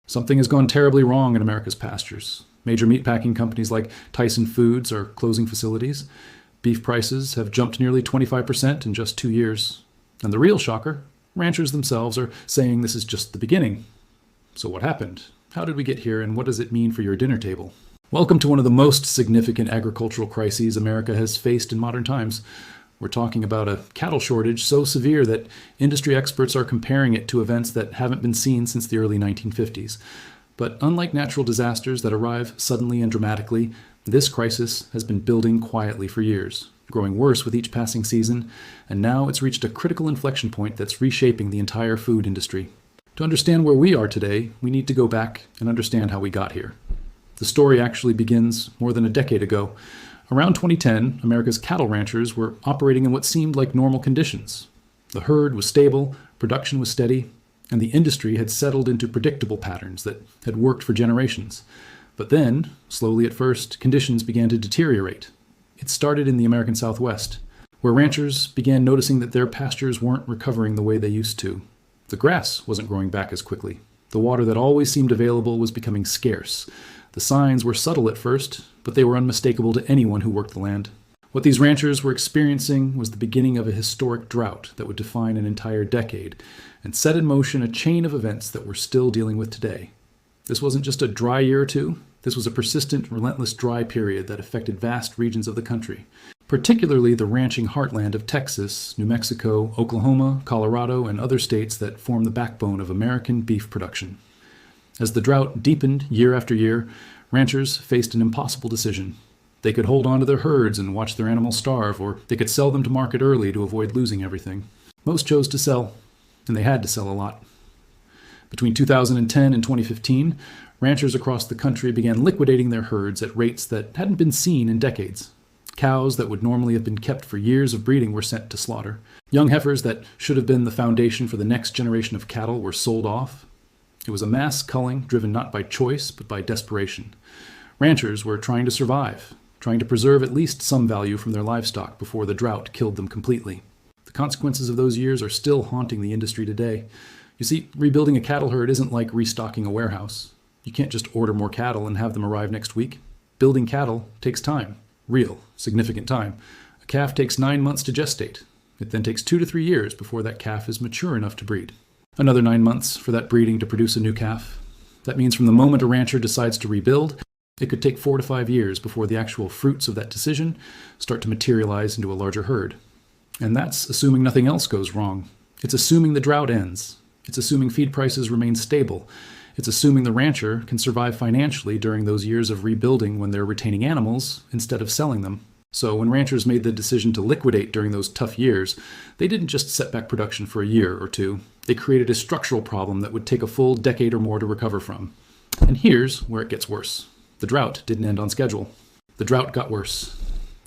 Something has gone terribly wrong in America's pastures. Major meatpacking companies like Tyson Foods are closing facilities. Beef prices have jumped nearly 25% in just 2 years. And the real shocker, ranchers themselves are saying this is just the beginning. So what happened? How did we get here, and what does it mean for your dinner table? Welcome to one of the most significant agricultural crises America has faced in modern times. We're talking about a cattle shortage so severe that industry experts are comparing it to events that haven't been seen since the early 1950s. But unlike natural disasters that arrive suddenly and dramatically, this crisis has been building quietly for years, growing worse with each passing season, and now it's reached a critical inflection point that's reshaping the entire food industry. To understand where we are today, we need to go back and understand how we got here. The story actually begins more than a decade ago. Around 2010, America's cattle ranchers were operating in what seemed like normal conditions. The herd was stable, production was steady, and the industry had settled into predictable patterns that had worked for generations. But then, slowly at first, conditions began to deteriorate. It started in the American Southwest, where ranchers began noticing that their pastures weren't recovering the way they used to. The grass wasn't growing back as quickly. The water that always seemed available was becoming scarce. The signs were subtle at first, but they were unmistakable to anyone who worked the land. What these ranchers were experiencing was the beginning of a historic drought that would define an entire decade and set in motion a chain of events that we're still dealing with today. This wasn't just a dry year or two. This was a persistent, relentless dry period that affected vast regions of the country, particularly the ranching heartland of Texas, New Mexico, Oklahoma, Colorado, and other states that form the backbone of American beef production. As the drought deepened year after year, ranchers faced an impossible decision. They could hold on to their herds and watch their animals starve, or they could sell them to market early to avoid losing everything. Most chose to sell, and they had to sell a lot. Between 2010 and 2015, ranchers across the country began liquidating their herds at rates that hadn't been seen in decades. Cows that would normally have been kept for years of breeding were sent to slaughter. Young heifers that should have been the foundation for the next generation of cattle were sold off. It was a mass culling driven not by choice, but by desperation. Ranchers were trying to survive, trying to preserve at least some value from their livestock before the drought killed them completely. The consequences of those years are still haunting the industry today. You see, rebuilding a cattle herd isn't like restocking a warehouse. You can't just order more cattle and have them arrive next week. Building cattle takes time, real, significant time. A calf takes 9 months to gestate. It then takes 2 to 3 years before that calf is mature enough to breed. Another 9 months for that breeding to produce a new calf. That means from the moment a rancher decides to rebuild, it could take 4 to 5 years before the actual fruits of that decision start to materialize into a larger herd. And that's assuming nothing else goes wrong. It's assuming the drought ends. It's assuming feed prices remain stable. It's assuming the rancher can survive financially during those years of rebuilding when they're retaining animals instead of selling them. So when ranchers made the decision to liquidate during those tough years, they didn't just set back production for a year or two. They created a structural problem that would take a full decade or more to recover from. And here's where it gets worse. The drought didn't end on schedule. The drought got worse.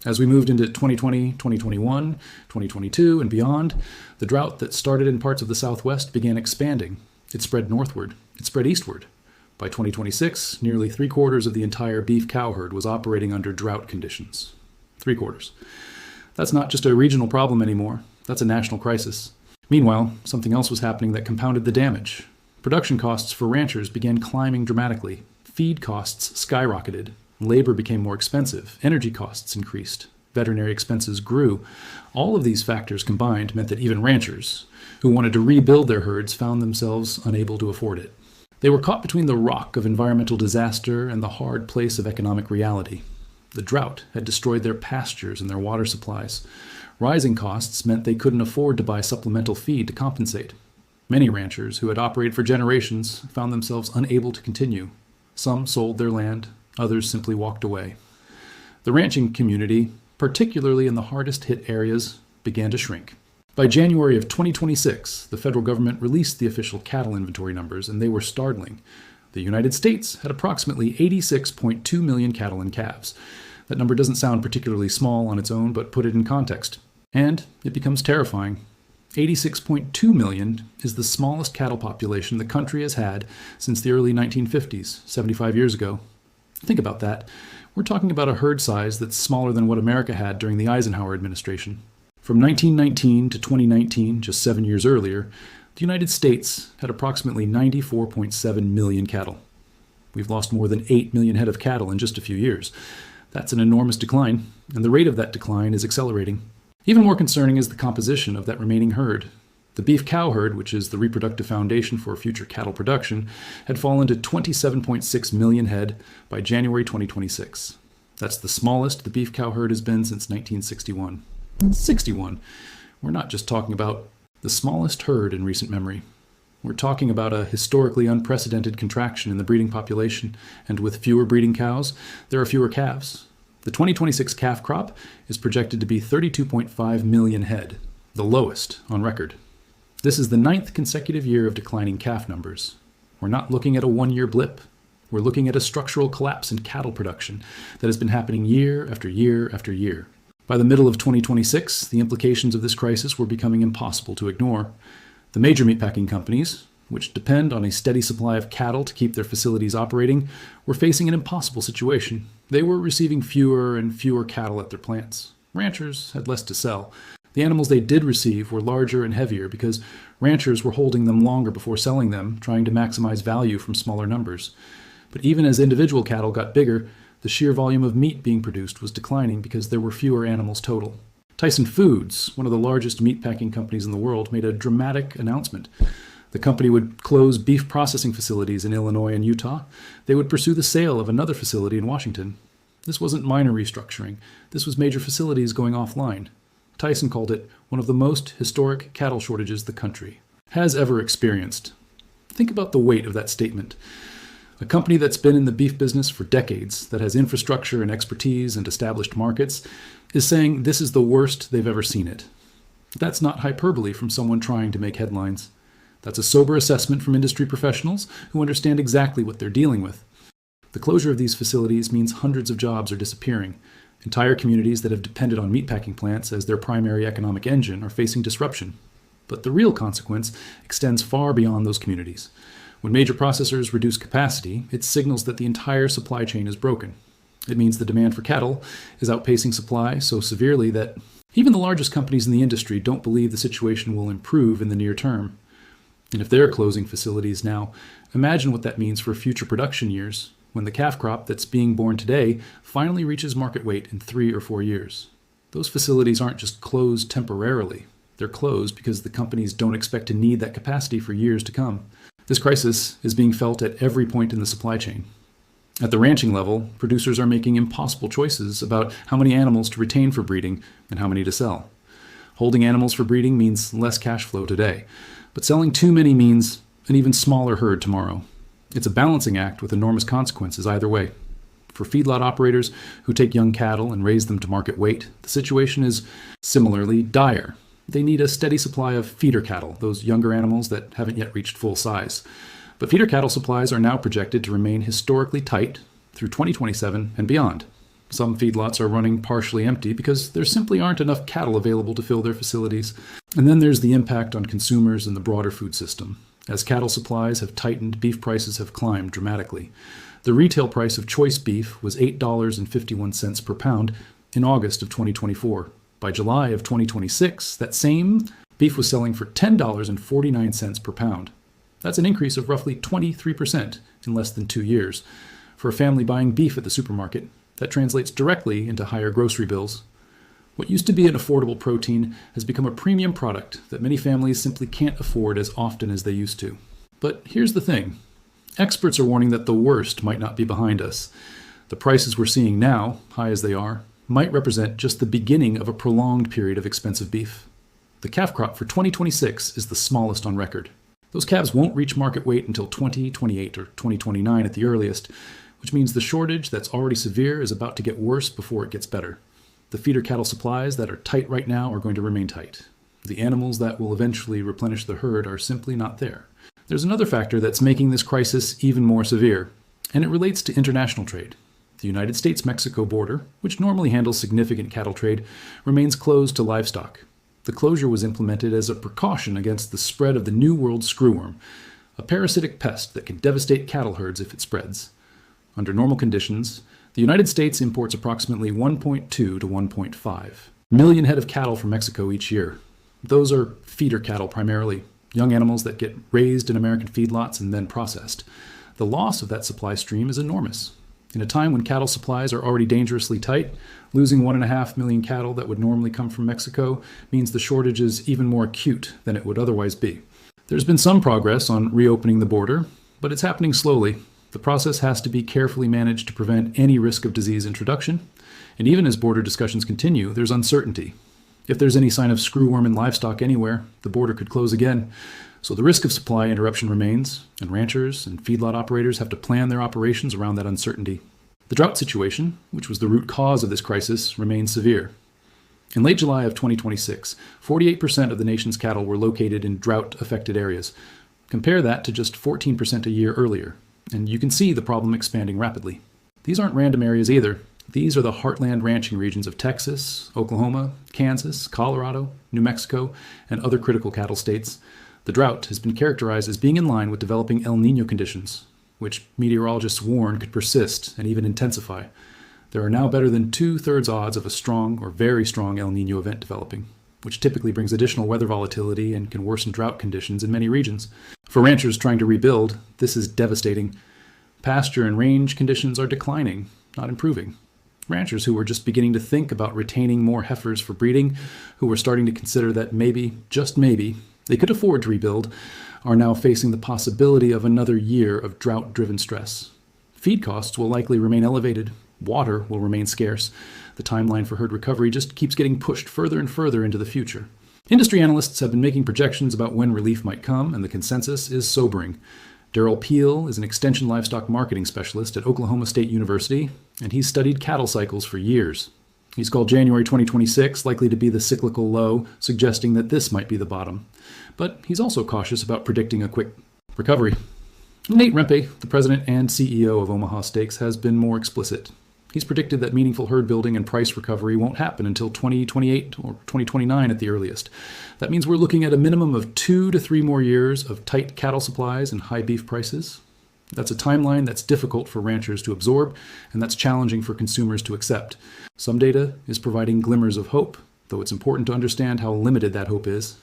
As we moved into 2020, 2021, 2022, and beyond, the drought that started in parts of the Southwest began expanding. It spread northward. It spread eastward. By 2026, nearly 3/4 of the entire beef cow herd was operating under drought conditions. 3/4. That's not just a regional problem anymore. That's a national crisis. Meanwhile, something else was happening that compounded the damage. Production costs for ranchers began climbing dramatically. Feed costs skyrocketed. Labor became more expensive. Energy costs increased. Veterinary expenses grew. All of these factors combined meant that even ranchers who wanted to rebuild their herds found themselves unable to afford it. They were caught between the rock of environmental disaster and the hard place of economic reality. The drought had destroyed their pastures and their water supplies. Rising costs meant they couldn't afford to buy supplemental feed to compensate. Many ranchers who had operated for generations found themselves unable to continue. Some sold their land, others simply walked away. The ranching community, particularly in the hardest hit areas, began to shrink. By January of 2026, the federal government released the official cattle inventory numbers, and they were startling. The United States had approximately 86.2 million cattle and calves. That number doesn't sound particularly small on its own, but put it in context. And it becomes terrifying. 86.2 million is the smallest cattle population the country has had since the early 1950s, 75 years ago. Think about that. We're talking about a herd size that's smaller than what America had during the Eisenhower administration. From 1919 to 2019, just 7 years earlier, The United States had approximately 94.7 million cattle. We've lost more than 8 million head of cattle in just a few years. That's an enormous decline, and the rate of that decline is accelerating. Even more concerning is the composition of that remaining herd. The beef cow herd, which is the reproductive foundation for future cattle production, had fallen to 27.6 million head by January 2026. That's the smallest the beef cow herd has been since 1961. 61. We're not just talking about the smallest herd in recent memory. We're talking about a historically unprecedented contraction in the breeding population, and with fewer breeding cows, there are fewer calves. The 2026 calf crop is projected to be 32.5 million head, the lowest on record. This is the 9th consecutive year of declining calf numbers. We're not looking at a one-year blip. We're looking at a structural collapse in cattle production that has been happening year after year after year. By the middle of 2026, the implications of this crisis were becoming impossible to ignore. The major meatpacking companies, which depend on a steady supply of cattle to keep their facilities operating, were facing an impossible situation. They were receiving fewer and fewer cattle at their plants. Ranchers had less to sell. The animals they did receive were larger and heavier because ranchers were holding them longer before selling them, trying to maximize value from smaller numbers. But even as individual cattle got bigger, the sheer volume of meat being produced was declining because there were fewer animals total. Tyson Foods, one of the largest meatpacking companies in the world, made a dramatic announcement. The company would close beef processing facilities in Illinois and Utah. They would pursue the sale of another facility in Washington. This wasn't minor restructuring. This was major facilities going offline. Tyson called it one of the most historic cattle shortages the country has ever experienced. Think about the weight of that statement. A company that's been in the beef business for decades, that has infrastructure and expertise and established markets, is saying this is the worst they've ever seen it. That's not hyperbole from someone trying to make headlines. That's a sober assessment from industry professionals who understand exactly what they're dealing with. The closure of these facilities means hundreds of jobs are disappearing. Entire communities that have depended on meatpacking plants as their primary economic engine are facing disruption. But the real consequence extends far beyond those communities. When major processors reduce capacity, it signals that the entire supply chain is broken. It means the demand for cattle is outpacing supply so severely that even the largest companies in the industry don't believe the situation will improve in the near term. And if they're closing facilities now, imagine what that means for future production years, when the calf crop that's being born today finally reaches market weight in 3 or 4 years. Those facilities aren't just closed temporarily. They're closed because the companies don't expect to need that capacity for years to come. This crisis is being felt at every point in the supply chain. At the ranching level, producers are making impossible choices about how many animals to retain for breeding and how many to sell. Holding animals for breeding means less cash flow today, but selling too many means an even smaller herd tomorrow. It's a balancing act with enormous consequences either way. For feedlot operators who take young cattle and raise them to market weight, the situation is similarly dire. They need a steady supply of feeder cattle, those younger animals that haven't yet reached full size. But feeder cattle supplies are now projected to remain historically tight through 2027 and beyond. Some feedlots are running partially empty because there simply aren't enough cattle available to fill their facilities. And then there's the impact on consumers and the broader food system. As cattle supplies have tightened, beef prices have climbed dramatically. The retail price of choice beef was $8.51 per pound in August of 2024. By July of 2026, that same beef was selling for $10.49 per pound. That's an increase of roughly 23% in less than 2 years. For a family buying beef at the supermarket, that translates directly into higher grocery bills. What used to be an affordable protein has become a premium product that many families simply can't afford as often as they used to. But here's the thing. Experts are warning that the worst might not be behind us. The prices we're seeing now, high as they are, might represent just the beginning of a prolonged period of expensive beef. The calf crop for 2026 is the smallest on record. Those calves won't reach market weight until 2028 or 2029 at the earliest, which means the shortage that's already severe is about to get worse before it gets better. The feeder cattle supplies that are tight right now are going to remain tight. The animals that will eventually replenish the herd are simply not there. There's another factor that's making this crisis even more severe, and it relates to international trade. The United States-Mexico border, which normally handles significant cattle trade, remains closed to livestock. The closure was implemented as a precaution against the spread of the New World screwworm, a parasitic pest that can devastate cattle herds if it spreads. Under normal conditions, the United States imports approximately 1.2 to 1.5 million head of cattle from Mexico each year. Those are feeder cattle primarily. young animals that get raised in American feedlots and then processed. The loss of that supply stream is enormous. In a time when cattle supplies are already dangerously tight, losing 1.5 million cattle that would normally come from Mexico means the shortage is even more acute than it would otherwise be. There's been some progress on reopening the border, but it's happening slowly. The process has to be carefully managed to prevent any risk of disease introduction. And even as border discussions continue, there's uncertainty. If there's any sign of screwworm in livestock anywhere, the border could close again. So the risk of supply interruption remains, and ranchers and feedlot operators have to plan their operations around that uncertainty. The drought situation, which was the root cause of this crisis, remains severe. In late July of 2026, 48% of the nation's cattle were located in drought-affected areas. Compare that to just 14% a year earlier, and you can see the problem expanding rapidly. These aren't random areas either. These are the heartland ranching regions of Texas, Oklahoma, Kansas, Colorado, New Mexico, and other critical cattle states. The drought has been characterized as being in line with developing El Niño conditions, which meteorologists warn could persist and even intensify. There are now better than 2/3 odds of a strong or very strong El Niño event developing, which typically brings additional weather volatility and can worsen drought conditions in many regions. For ranchers trying to rebuild, this is devastating. Pasture and range conditions are declining, not improving. Ranchers who were just beginning to think about retaining more heifers for breeding, who were starting to consider that maybe, just maybe, they could afford to rebuild, are now facing the possibility of another year of drought-driven stress. Feed costs will likely remain elevated. Water will remain scarce. The timeline for herd recovery just keeps getting pushed further and further into the future. Industry analysts have been making projections about when relief might come, and the consensus is sobering. Darrell Peel is an extension livestock marketing specialist at Oklahoma State University, and he's studied cattle cycles for years. He's called January 2026 likely to be the cyclical low, suggesting that this might be the bottom. But he's also cautious about predicting a quick recovery. Nate Rempe, the president and CEO of Omaha Steaks, has been more explicit. He's predicted that meaningful herd building and price recovery won't happen until 2028 or 2029 at the earliest. That means we're looking at a minimum of 2 to 3 more years of tight cattle supplies and high beef prices. That's a timeline that's difficult for ranchers to absorb, and that's challenging for consumers to accept. Some data is providing glimmers of hope, though it's important to understand how limited that hope is.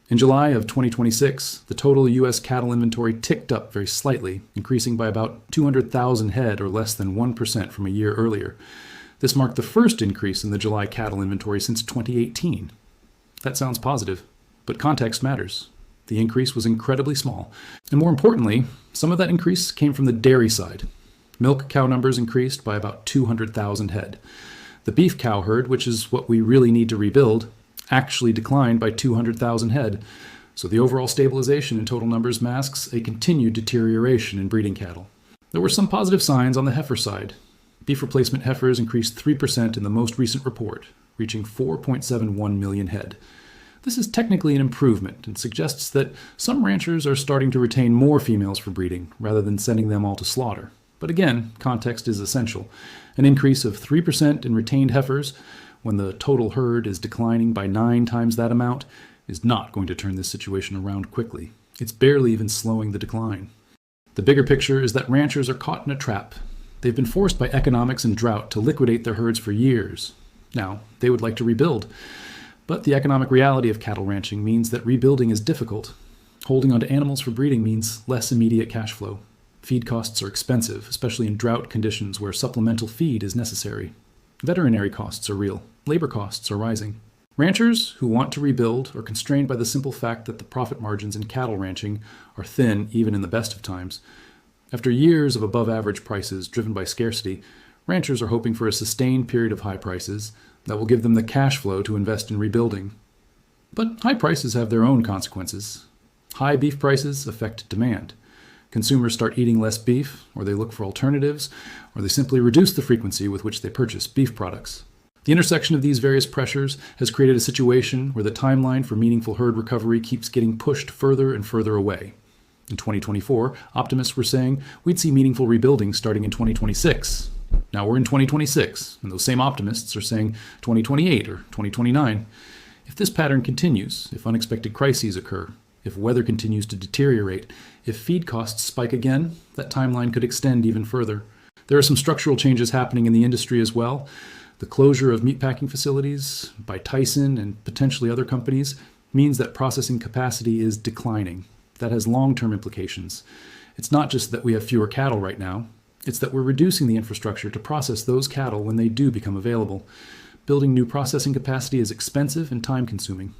In July of 2026, the total U.S. cattle inventory ticked up very slightly, increasing by about 200,000 head or less than 1% from a year earlier. This marked the first increase in the July cattle inventory since 2018. That sounds positive, but context matters. The increase was incredibly small. And more importantly, some of that increase came from the dairy side. Milk cow numbers increased by about 200,000 head. The beef cow herd, which is what we really need to rebuild, actually declined by 200,000 head. So the overall stabilization in total numbers masks a continued deterioration in breeding cattle. There were some positive signs on the heifer side. Beef replacement heifers increased 3% in the most recent report, reaching 4.71 million head. This is technically an improvement and suggests that some ranchers are starting to retain more females for breeding rather than sending them all to slaughter. But again, context is essential. An increase of 3% in retained heifers when the total herd is declining by 9 times that amount is not going to turn this situation around quickly. It's barely even slowing the decline. The bigger picture is that ranchers are caught in a trap. They've been forced by economics and drought to liquidate their herds for years. Now, they would like to rebuild. But the economic reality of cattle ranching means that rebuilding is difficult. Holding onto animals for breeding means less immediate cash flow. Feed costs are expensive, especially in drought conditions where supplemental feed is necessary. Veterinary costs are real. Labor costs are rising. Ranchers who want to rebuild are constrained by the simple fact that the profit margins in cattle ranching are thin even in the best of times. After years of above-average prices driven by scarcity, ranchers are hoping for a sustained period of high prices that will give them the cash flow to invest in rebuilding. But high prices have their own consequences. High beef prices affect demand. Consumers start eating less beef, or they look for alternatives, or they simply reduce the frequency with which they purchase beef products. The intersection of these various pressures has created a situation where the timeline for meaningful herd recovery keeps getting pushed further and further away. In 2024, optimists were saying we'd see meaningful rebuilding starting in 2026. Now we're in 2026, and those same optimists are saying 2028 or 2029. If this pattern continues, if unexpected crises occur, if weather continues to deteriorate, if feed costs spike again, that timeline could extend even further. There are some structural changes happening in the industry as well. The closure of meatpacking facilities by Tyson and potentially other companies means that processing capacity is declining. That has long-term implications. It's not just that we have fewer cattle right now, it's that we're reducing the infrastructure to process those cattle when they do become available. Building new processing capacity is expensive and time-consuming.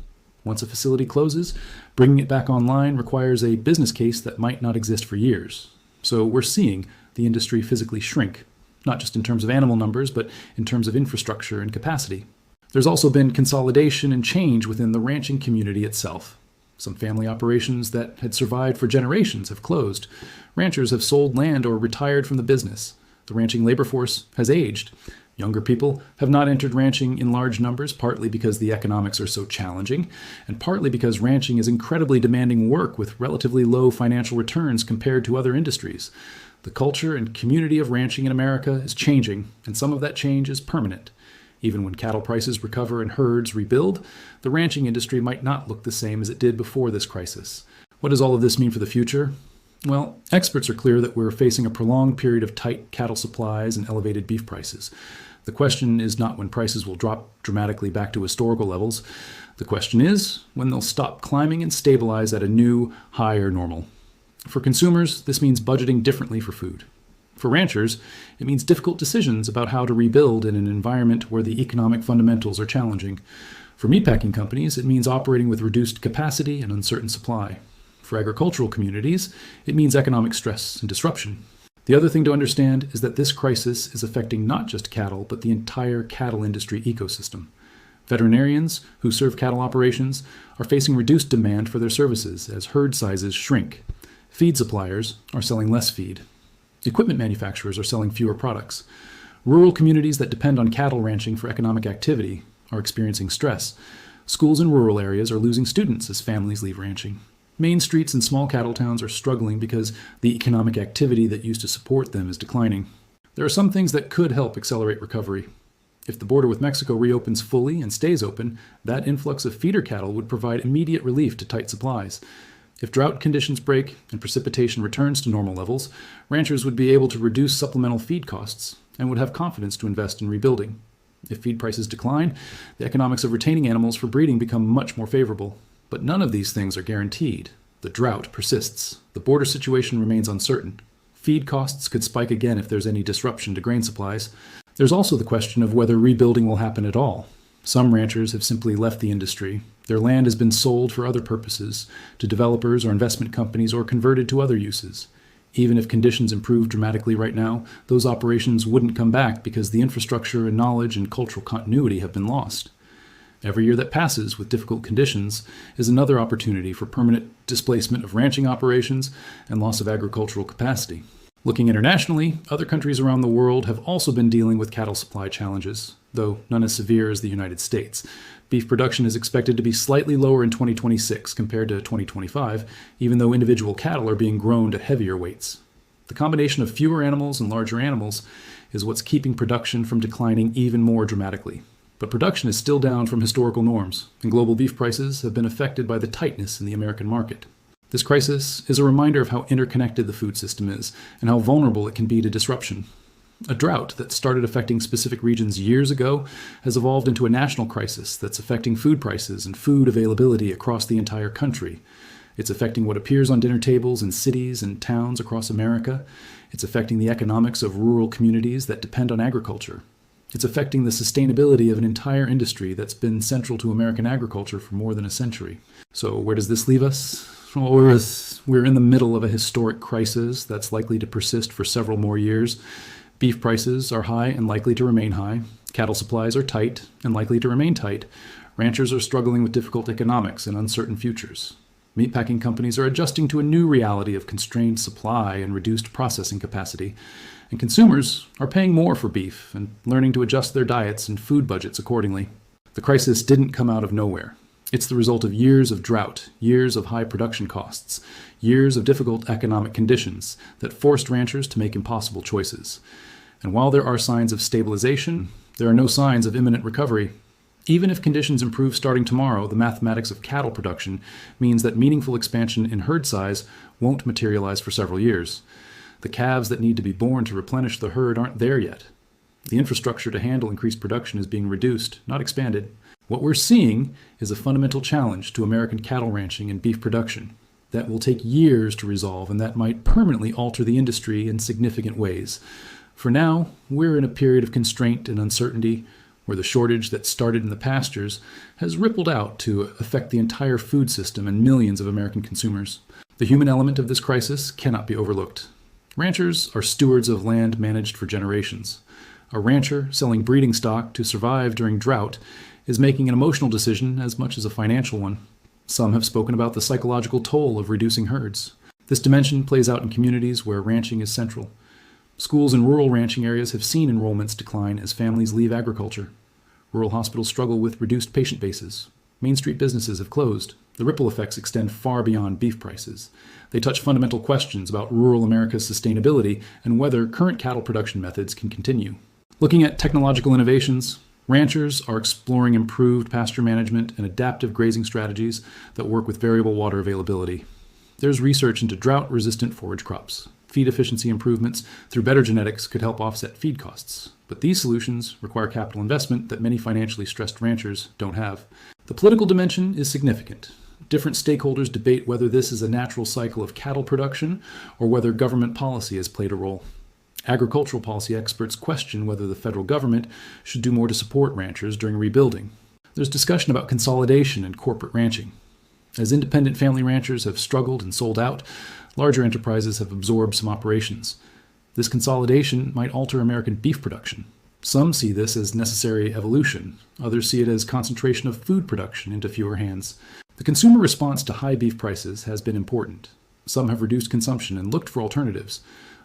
Once a facility closes, bringing it back online requires a business case that might not exist for years. So we're seeing the industry physically shrink, not just in terms of animal numbers, but in terms of infrastructure and capacity. There's also been consolidation and change within the ranching community itself. Some family operations that had survived for generations have closed. Ranchers have sold land or retired from the business. The ranching labor force has aged. Younger people have not entered ranching in large numbers, partly because the economics are so challenging, and partly because ranching is incredibly demanding work with relatively low financial returns compared to other industries. The culture and community of ranching in America is changing, and some of that change is permanent. Even when cattle prices recover and herds rebuild, the ranching industry might not look the same as it did before this crisis. What does all of this mean for the future? Well, experts are clear that we're facing a prolonged period of tight cattle supplies and elevated beef prices. The question is not when prices will drop dramatically back to historical levels. The question is when they'll stop climbing and stabilize at a new, higher normal. For consumers, this means budgeting differently for food. For ranchers, it means difficult decisions about how to rebuild in an environment where the economic fundamentals are challenging. For meatpacking companies, it means operating with reduced capacity and uncertain supply. For agricultural communities, it means economic stress and disruption. The other thing to understand is that this crisis is affecting not just cattle, but the entire cattle industry ecosystem. Veterinarians who serve cattle operations are facing reduced demand for their services as herd sizes shrink. Feed suppliers are selling less feed. Equipment manufacturers are selling fewer products. Rural communities that depend on cattle ranching for economic activity are experiencing stress. Schools in rural areas are losing students as families leave ranching. Main streets in small cattle towns are struggling because the economic activity that used to support them is declining. There are some things that could help accelerate recovery. If the border with Mexico reopens fully and stays open, that influx of feeder cattle would provide immediate relief to tight supplies. If drought conditions break and precipitation returns to normal levels, ranchers would be able to reduce supplemental feed costs and would have confidence to invest in rebuilding. If feed prices decline, the economics of retaining animals for breeding become much more favorable. But none of these things are guaranteed. The drought persists. The border situation remains uncertain. Feed costs could spike again if there's any disruption to grain supplies. There's also the question of whether rebuilding will happen at all. Some ranchers have simply left the industry. Their land has been sold for other purposes, to developers or investment companies, or converted to other uses. Even if conditions improve dramatically right now, those operations wouldn't come back because the infrastructure and knowledge and cultural continuity have been lost. Every year that passes with difficult conditions is another opportunity for permanent displacement of ranching operations and loss of agricultural capacity. Looking internationally, other countries around the world have also been dealing with cattle supply challenges, though none as severe as the United States. Beef production is expected to be slightly lower in 2026 compared to 2025, even though individual cattle are being grown to heavier weights. The combination of fewer animals and larger animals is what's keeping production from declining even more dramatically. But production is still down from historical norms, and global beef prices have been affected by the tightness in the American market. This crisis is a reminder of how interconnected the food system is and how vulnerable it can be to disruption. A drought that started affecting specific regions years ago has evolved into a national crisis that's affecting food prices and food availability across the entire country. It's affecting what appears on dinner tables in cities and towns across America. It's affecting the economics of rural communities that depend on agriculture. It's affecting the sustainability of an entire industry that's been central to American agriculture for more than a century. So where does this leave us? Well, we're in the middle of a historic crisis that's likely to persist for several more years. Beef prices are high and likely to remain high. Cattle supplies are tight and likely to remain tight. Ranchers are struggling with difficult economics and uncertain futures. Meatpacking companies are adjusting to a new reality of constrained supply and reduced processing capacity. And consumers are paying more for beef and learning to adjust their diets and food budgets accordingly. The crisis didn't come out of nowhere. It's the result of years of drought, years of high production costs, years of difficult economic conditions that forced ranchers to make impossible choices. And while there are signs of stabilization, there are no signs of imminent recovery. Even if conditions improve starting tomorrow, the mathematics of cattle production means that meaningful expansion in herd size won't materialize for several years. The calves that need to be born to replenish the herd aren't there yet. The infrastructure to handle increased production is being reduced, not expanded. What we're seeing is a fundamental challenge to American cattle ranching and beef production that will take years to resolve and that might permanently alter the industry in significant ways. For now, we're in a period of constraint and uncertainty where the shortage that started in the pastures has rippled out to affect the entire food system and millions of American consumers. The human element of this crisis cannot be overlooked. Ranchers are stewards of land managed for generations. A rancher selling breeding stock to survive during drought is making an emotional decision as much as a financial one. Some have spoken about the psychological toll of reducing herds. This dimension plays out in communities where ranching is central. Schools in rural ranching areas have seen enrollments decline as families leave agriculture. Rural hospitals struggle with reduced patient bases. Main Street businesses have closed. The ripple effects extend far beyond beef prices. They touch fundamental questions about rural America's sustainability and whether current cattle production methods can continue. Looking at technological innovations, ranchers are exploring improved pasture management and adaptive grazing strategies that work with variable water availability. There's research into drought-resistant forage crops. Feed efficiency improvements through better genetics could help offset feed costs. But these solutions require capital investment that many financially stressed ranchers don't have. The political dimension is significant. Different stakeholders debate whether this is a natural cycle of cattle production or whether government policy has played a role. Agricultural policy experts question whether the federal government should do more to support ranchers during rebuilding. There's discussion about consolidation and corporate ranching. As independent family ranchers have struggled and sold out, larger enterprises have absorbed some operations. This consolidation might alter American beef production. Some see this as necessary evolution. Others see it as concentration of food production into fewer hands. The consumer response to high beef prices has been important. Some have reduced consumption and looked for alternatives.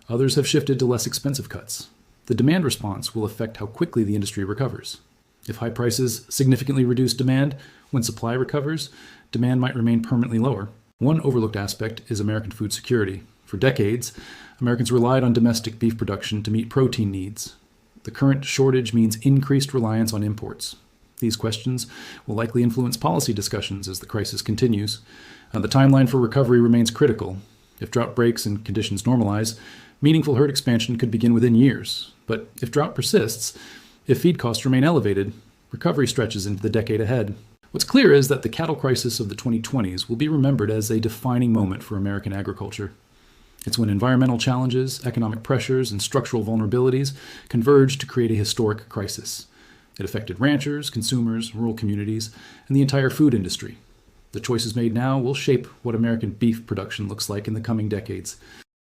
Others have shifted to less expensive cuts. The demand response will affect how quickly the industry recovers. If high prices significantly reduce demand, when supply recovers, demand might remain permanently lower. One overlooked aspect is American food security. For decades, Americans relied on domestic beef production to meet protein needs. The current shortage means increased reliance on imports. These questions will likely influence policy discussions as the crisis continues. The timeline for recovery remains critical. If drought breaks and conditions normalize, meaningful herd expansion could begin within years. But if drought persists, if feed costs remain elevated, recovery stretches into the decade ahead. What's clear is that the cattle crisis of the 2020s will be remembered as a defining moment for American agriculture. It's when environmental challenges, economic pressures, and structural vulnerabilities converged to create a historic crisis. It affected ranchers, consumers, rural communities, and the entire food industry. The choices made now will shape what American beef production looks like in the coming decades.